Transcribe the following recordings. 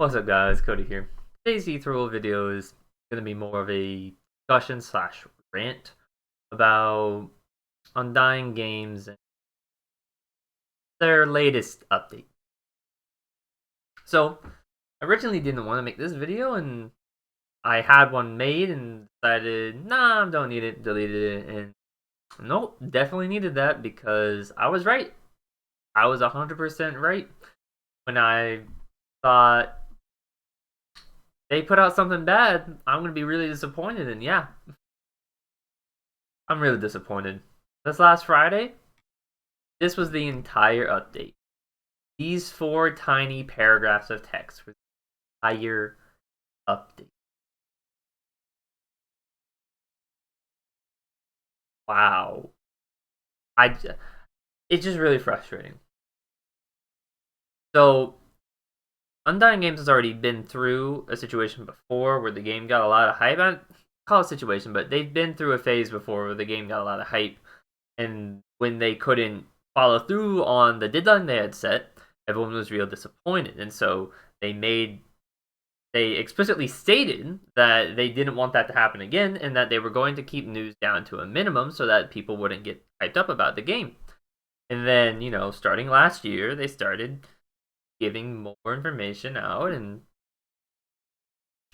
What's up guys, Cody here. Today's Ethereal video is going to be more of a discussion slash rant about Undying Games and their latest update. So, I originally didn't want to make this video, and I had one made and decided, nah, I don't need it, deleted it, and nope, definitely needed that because I was right. I was 100% right when I thought they put out something bad. I'm going to be really disappointed, and yeah, I'm really disappointed. This last Friday, this was the entire update. These 4 tiny paragraphs of text for the entire update. Wow. It's just really frustrating. So, Undying Games has already been through a situation before where the game got a lot of hype. I call it a situation, but they've been through a phase before where the game got a lot of hype, and when they couldn't follow through on the deadline they had set, everyone was real disappointed. And so they explicitly stated that they didn't want that to happen again, and that they were going to keep news down to a minimum so that people wouldn't get hyped up about the game. And then, starting last year, they started giving more information out, and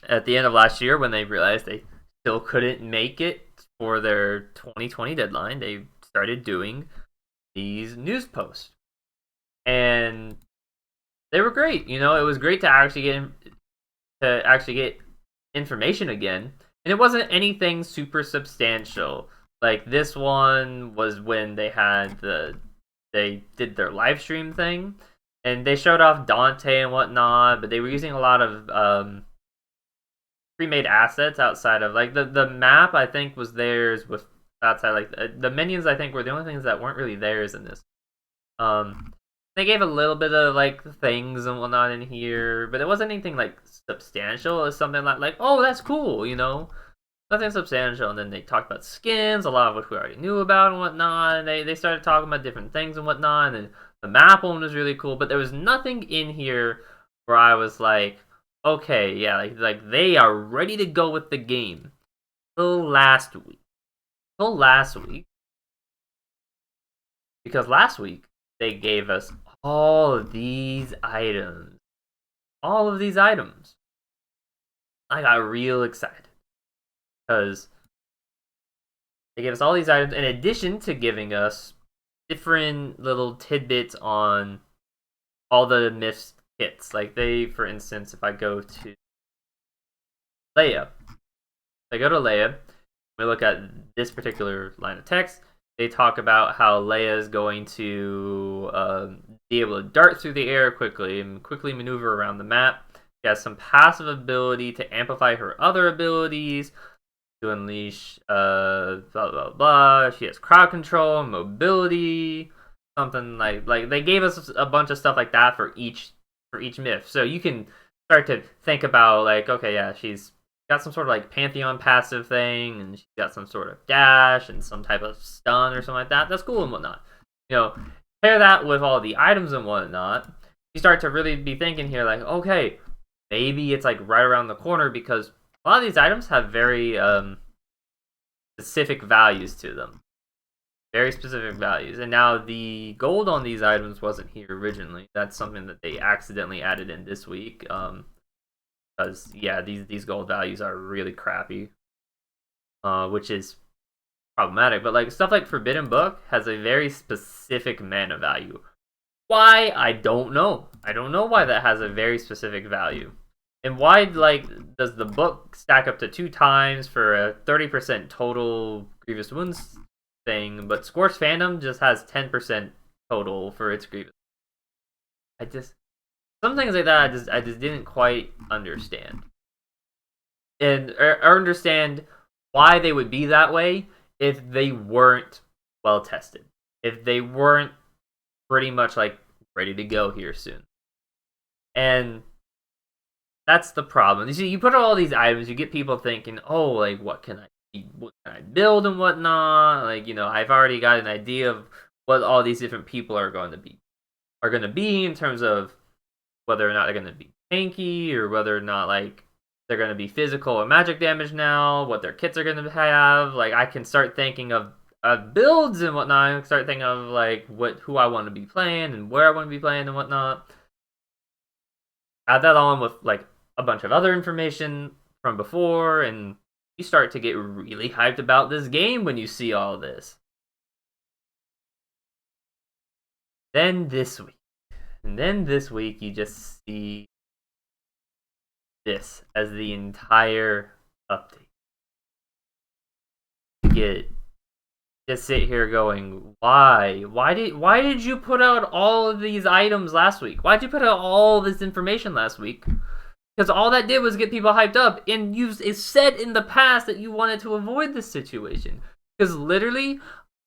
at the end of last year, when they realized they still couldn't make it for their 2020 deadline, they started doing these news posts. And they were great. It was great to actually get information again, and it wasn't anything super substantial. Like this one was when they did their live stream thing, and they showed off Dante and whatnot, but they were using a lot of pre-made assets outside of like the map. I think was theirs with outside like the minions. I think were the only things that weren't really theirs in this. They gave a little bit of like things and whatnot in here, but it wasn't anything like substantial. It was something like oh, that's cool, nothing substantial. And then they talked about skins, a lot of which we already knew about and whatnot. And they started talking about different things and whatnot. And then the map one was really cool, but there was nothing in here where I was like, okay, yeah, like they are ready to go with the game. Till last week, because last week they gave us all of these items. All of these items. I got real excited. Because they gave us all these items in addition to giving us different little tidbits on all the myths kits. Like for instance, if I go to Leia. We look at this particular line of text. They talk about how Leia is going to be able to dart through the air quickly and quickly maneuver around the map. She has some passive ability to amplify her other abilities, to unleash blah blah blah. She has crowd control, mobility, something like they gave us a bunch of stuff like that for each myth. So you can start to think about like, okay, yeah, she's got some sort of like Pantheon passive thing, and she's got some sort of dash and some type of stun or something like that. That's cool and whatnot. Pair that with all the items and whatnot, you start to really be thinking here like, okay, maybe it's like right around the corner, because a lot of these items have very specific values to them. Very specific values. And now the gold on these items wasn't here originally. That's something that they accidentally added in this week. Because yeah, these gold values are really crappy, which is problematic. But like stuff like Forbidden Book has a very specific mana value. Why? I don't know. I don't know why that has a very specific value, and why does the book stack up to 2 times for a 30% total grievous wounds thing, but Scorch Phantom just has 10% total for its grievous. Some things like that I just didn't quite understand. And or understand why they would be that way if they weren't well tested. If they weren't pretty much like ready to go here soon. And that's the problem. You see, you put all these items, you get people thinking, oh, like what can I build and whatnot? Like, I've already got an idea of what all these different people are going to be in terms of whether or not they're going to be tanky, or whether or not like they're going to be physical or magic damage now, what their kits are going to have. Like I can start thinking of builds and whatnot. I can start thinking of like who I want to be playing and where I want to be playing and whatnot. Add that on with like a bunch of other information from before, and you start to get really hyped about this game when you see all this. Then this week, and then this week, you just see this as the entire update. You get just sit here going, why? Why did you put out all of these items last week? Why'd you put out all this information last week? Because all that did was get people hyped up, and you've said in the past that you wanted to avoid this situation. Because literally,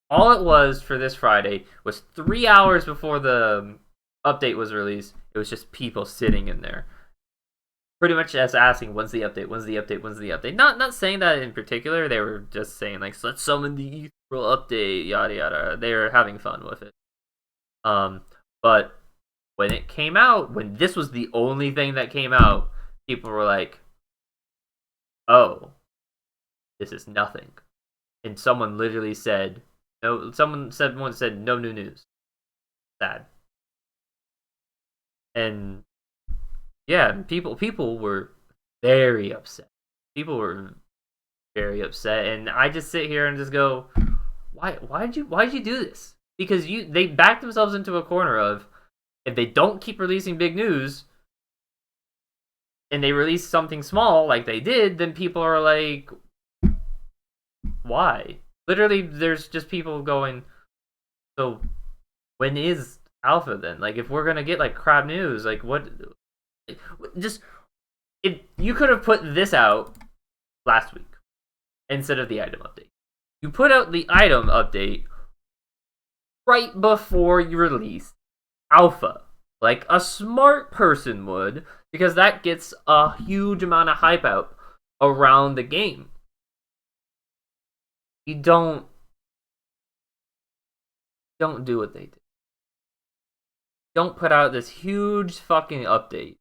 all it was for this Friday was 3 hours before the update was released. It was just people sitting in there, pretty much just asking, "When's the update? When's the update? When's the update?" Not saying that in particular. They were just saying like, "Let's summon the Ethereal update," yada yada. They were having fun with it. But when it came out, when this was the only thing that came out, people were like, "Oh, this is nothing," and someone literally said, "No." Someone said, "No new news." Sad. And yeah, people were very upset. People were very upset, and I just sit here and just go, why'd you do this? Because they backed themselves into a corner of, if they don't keep releasing big news and they release something small like they did, then people are like, why? Literally, there's just people going, so when is alpha then? Like, if we're gonna get like crap news, like what? Just if you could have put this out last week instead of the item update. You put out the item update right before you release alpha, like a smart person would, because that gets a huge amount of hype out around the game. You don't do what they did. Don't put out this huge fucking update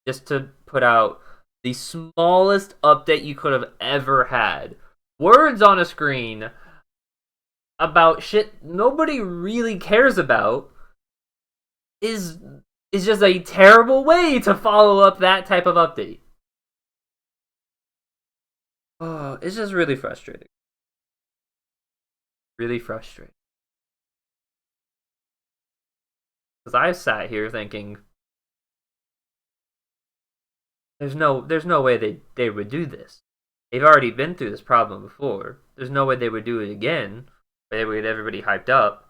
just to put out the smallest update you could have ever had. Words on a screen about shit nobody really cares about is just a terrible way to follow up that type of update. Oh, it's just really frustrating. Really frustrating. Because I sat here thinking, there's no way they would do this. They've already been through this problem before. There's no way they would do it again. They would get everybody hyped up,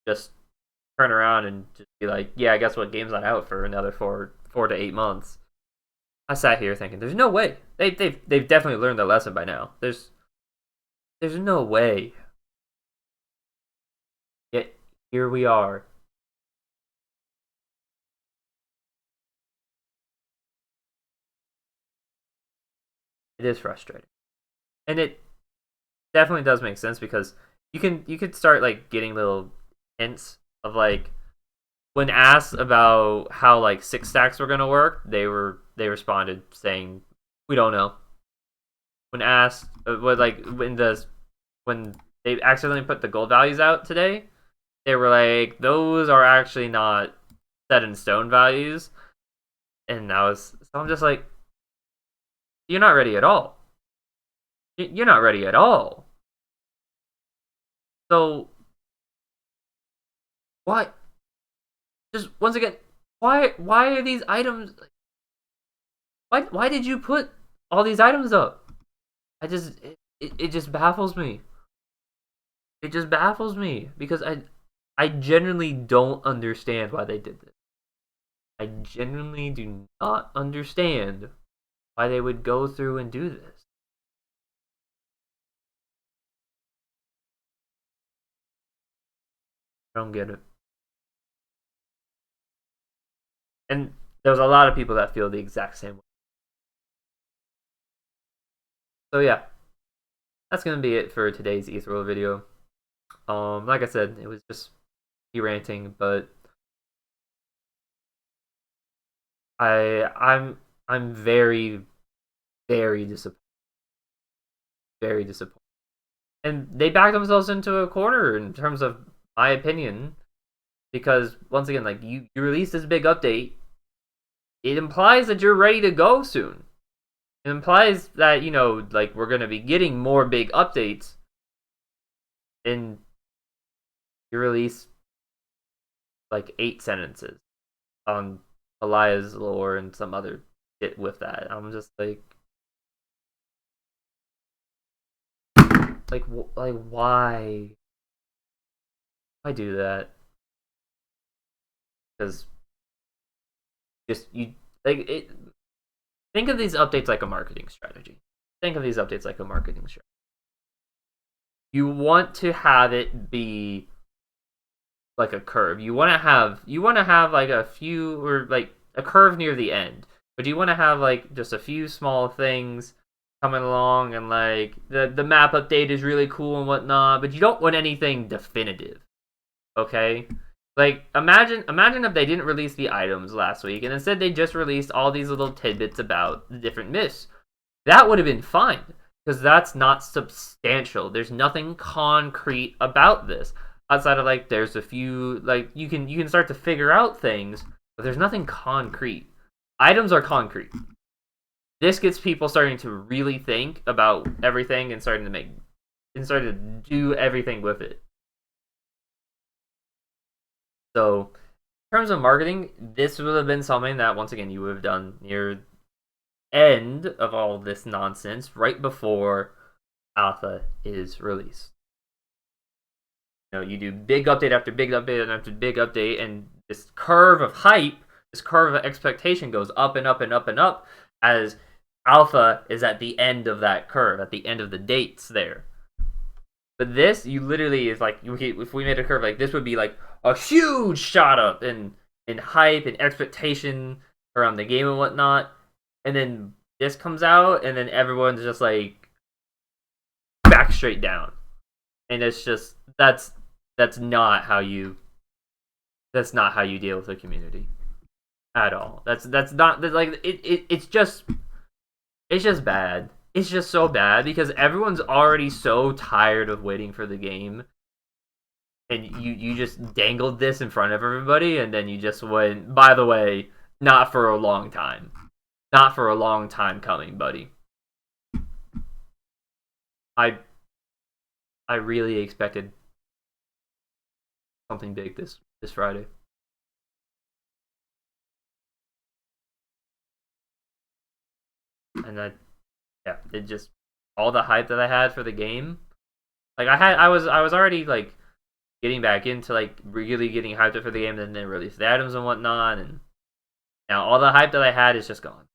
just turn around and just be like, yeah, guess what? Game's not out for another 4 to 8 months. I sat here thinking, there's no way. They've definitely learned their lesson by now. There's no way. Yet here we are. It is frustrating, and it definitely does make sense because you could start like getting little hints of like, when asked about how like 6 stacks were gonna work, they responded saying, "We don't know." When asked, when they accidentally put the gold values out today, they were like, "Those are actually not set in stone values," and I'm just like, you're not ready at all. You're not ready at all. So why? Just once again, why are these items? Why did you put all these items up? It just baffles me. It just baffles me because I genuinely don't understand why they did this. I genuinely do not understand why they would go through and do this. I don't get it. And there's a lot of people that feel the exact same way. So yeah, that's gonna be it for today's Ethereal video. Like I said, it was just me ranting, but I'm very, very disappointed. Very disappointed. And they backed themselves into a corner in terms of my opinion, because once again, like you release this big update, it implies that you're ready to go soon. It implies that, you know, like we're gonna be getting more big updates, and you release like 8 sentences on Elias lore and some other shit with that. I'm just like why? Why do that? Because just you like it. Think of these updates like a marketing strategy. Think of these updates like a marketing strategy. You want to have it be like a curve. You want to have like a few, or like a curve near the end. But you want to have like just a few small things coming along, and like the map update is really cool and whatnot, but you don't want anything definitive. Okay? Like imagine if they didn't release the items last week and instead they just released all these little tidbits about the different myths. That would have been fine, because that's not substantial. There's nothing concrete about this outside of like there's a few, like you can start to figure out things, but there's nothing concrete. Items are concrete. This gets people starting to really think about everything and starting to do everything with it. So, in terms of marketing, this would have been something that once again you would have done near end of all this nonsense right before alpha is released. You know, you do big update after big update after big update, and this curve of hype, this curve of expectation goes up and up and up and up as alpha is at the end of that curve, at the end of the dates there. But this, you literally is like, if we made a curve like this, would be like a huge shot up in hype and expectation around the game and whatnot, and then this comes out, and then everyone's just like back straight down, and it's just that's not how you deal with a community at all. That's not like it's just bad. It's just so bad because everyone's already so tired of waiting for the game, and you just dangled this in front of everybody, and then you just went, by the way, not for a long time. Not for a long time coming, buddy. I really expected something big this Friday. And yeah, it just, all the hype that I had for the game, like I was already like getting back into like really getting hyped up for the game, and then they released the items and whatnot, and now all the hype that I had is just gone.